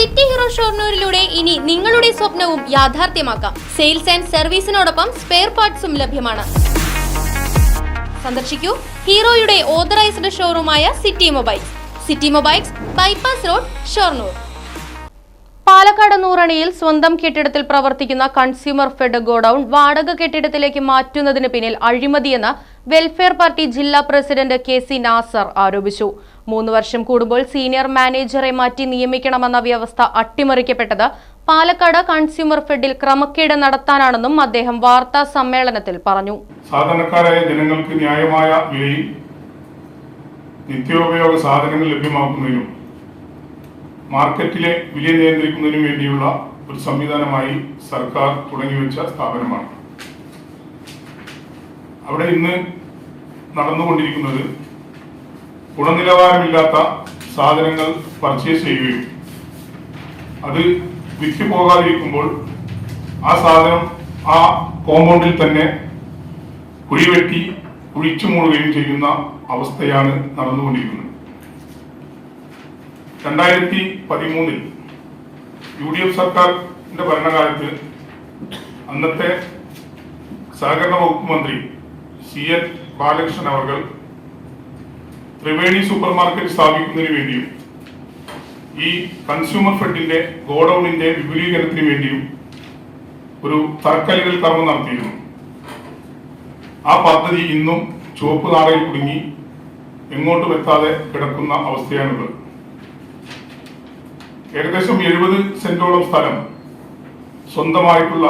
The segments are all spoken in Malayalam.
സിറ്റി ഹീറോ ഷൊർണൂരിലൂടെ ഇനി നിങ്ങളുടെ സ്വപ്നവും യാഥാർത്ഥ്യമാക്കാം. സെയിൽസ് ആൻഡ് സർവീസിനോടൊപ്പം സ്പെയർ പാർട്സും ലഭ്യമാണ്. സന്ദർശിക്കൂ ഹീറോയുടെ ഓതറൈസ്ഡ് ഷോറൂമായ city mobiles. City mobiles, bypass road, Shoranur. Palakkad നൂറണിയിൽ സ്വന്തം കെട്ടിടത്തിൽ പ്രവർത്തിക്കുന്ന കൺസ്യൂമർ ഫെഡ് ഗോഡൌൺ വാടക കെട്ടിടത്തിലേക്ക് മാറ്റുന്നതിന് പിന്നിൽ അഴിമതിയെന്ന് വെൽഫെയർ പാർട്ടി ജില്ലാ പ്രസിഡന്റ് KC നാസർ ആരോപിച്ചു. 3 വർഷം കൂടുമ്പോൾ സീനിയർ മാനേജറെ മാറ്റി നിയമിക്കണമെന്ന വ്യവസ്ഥ അട്ടിമറിക്കപ്പെട്ടത് പാലക്കാട് കൺസ്യൂമർ ഫെഡിൽ ക്രമക്കേട് നടത്താനാണെന്നും അദ്ദേഹം വാർത്താ സമ്മേളനത്തിൽ പറഞ്ഞു. സാധാരണക്കാരായ ജനങ്ങൾക്ക് ന്യായമായ വിലയിൽ നിത്യോപയോഗ സാധനങ്ങൾ ലഭ്യമാക്കുന്നതിനും മാർക്കറ്റിലെ വില നിയന്ത്രിക്കുന്നതിനും വേണ്ടിയുള്ള ഒരു സംവിധാനമായി സർക്കാർ തുടങ്ങിവെച്ച സ്ഥാപനമാണ്. അവിടെ ഇന്ന് നടന്നുകൊണ്ടിരിക്കുന്നത് ഗുണനിലവാരമില്ലാത്ത സാധനങ്ങൾ പർച്ചേസ് ചെയ്യുകയും അത് വിറ്റ് പോകാതിരിക്കുമ്പോൾ ആ സാധനം ആ കോമ്പൗണ്ടിൽ തന്നെ കുഴിവെട്ടി കുഴിച്ചു മൂടുകയും ചെയ്യുന്ന അവസ്ഥയാണ് നടന്നുകൊണ്ടിരിക്കുന്നത്. 2013 UDF സർക്കാരിന്റെ ഭരണകാലത്ത് അന്നത്തെ സഹകരണ വകുപ്പ് മന്ത്രി CN ബാലകൃഷ്ണൻ അവർ ത്രിവേണി സൂപ്പർ മാർക്കറ്റ് സ്ഥാപിക്കുന്നതിന് വേണ്ടിയും ഈ കൺസ്യൂമർ ഫെഡിന്റെ ഗോഡൌണിന്റെ വിപുലീകരണത്തിന് വേണ്ടിയും ഒരു തറക്കല്ലിടൽ കർമ്മം നടത്തിയിരുന്നു. ആ പദ്ധതി ഇന്നും ചുവപ്പ് നാടയിൽ കുടുങ്ങി എങ്ങോട്ടും എത്താതെ കിടക്കുന്ന അവസ്ഥയാണുള്ളത്. ഏകദേശം 70 സെന്റോളം സ്ഥലം സ്വന്തമായിട്ടുള്ള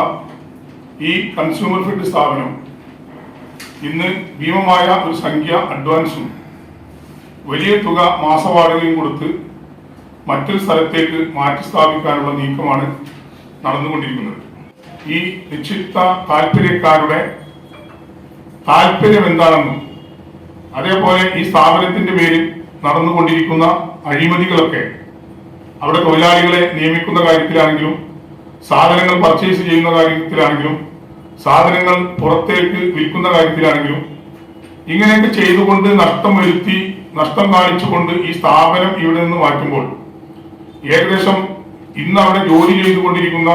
ഈ കൺസ്യൂമർ ഫെഡ് സ്ഥാപനം ഇന്ന് ഭീമമായ ഒരു സംഖ്യ അഡ്വാൻസും വലിയ തുക മാസവാടകയും കൊടുത്ത് മറ്റൊരു സ്ഥലത്തേക്ക് മാറ്റി സ്ഥാപിക്കാനുള്ള നീക്കമാണ് നടന്നുകൊണ്ടിരിക്കുന്നത്. ഈ നിശ്ചിത താല്പര്യക്കാരുടെ താല്പര്യം എന്താണെന്നും അതേപോലെ ഈ സ്ഥാപനത്തിന്റെ പേരിൽ നടന്നുകൊണ്ടിരിക്കുന്ന അഴിമതികളൊക്കെ അവിടെ തൊഴിലാളികളെ നിയമിക്കുന്ന കാര്യത്തിലാണെങ്കിലും സാധനങ്ങൾ പർച്ചേസ് ചെയ്യുന്ന കാര്യത്തിലാണെങ്കിലും സാധനങ്ങൾ പുറത്തേക്ക് വിൽക്കുന്ന കാര്യത്തിലാണെങ്കിലും ഇങ്ങനെയൊക്കെ ചെയ്തുകൊണ്ട് നഷ്ടം കാണിച്ചുകൊണ്ട് ഈ സ്ഥാപനം ഇവിടെ നിന്ന് മാറ്റുമ്പോൾ ഏകദേശം ഇന്ന് അവിടെ ജോലി ചെയ്തുകൊണ്ടിരിക്കുന്ന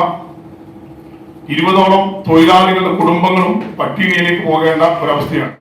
20ഓളം തൊഴിലാളികളുടെ കുടുംബങ്ങളും പട്ടിണിയിലേക്ക് പോകേണ്ട ഒരവസ്ഥയാണ്.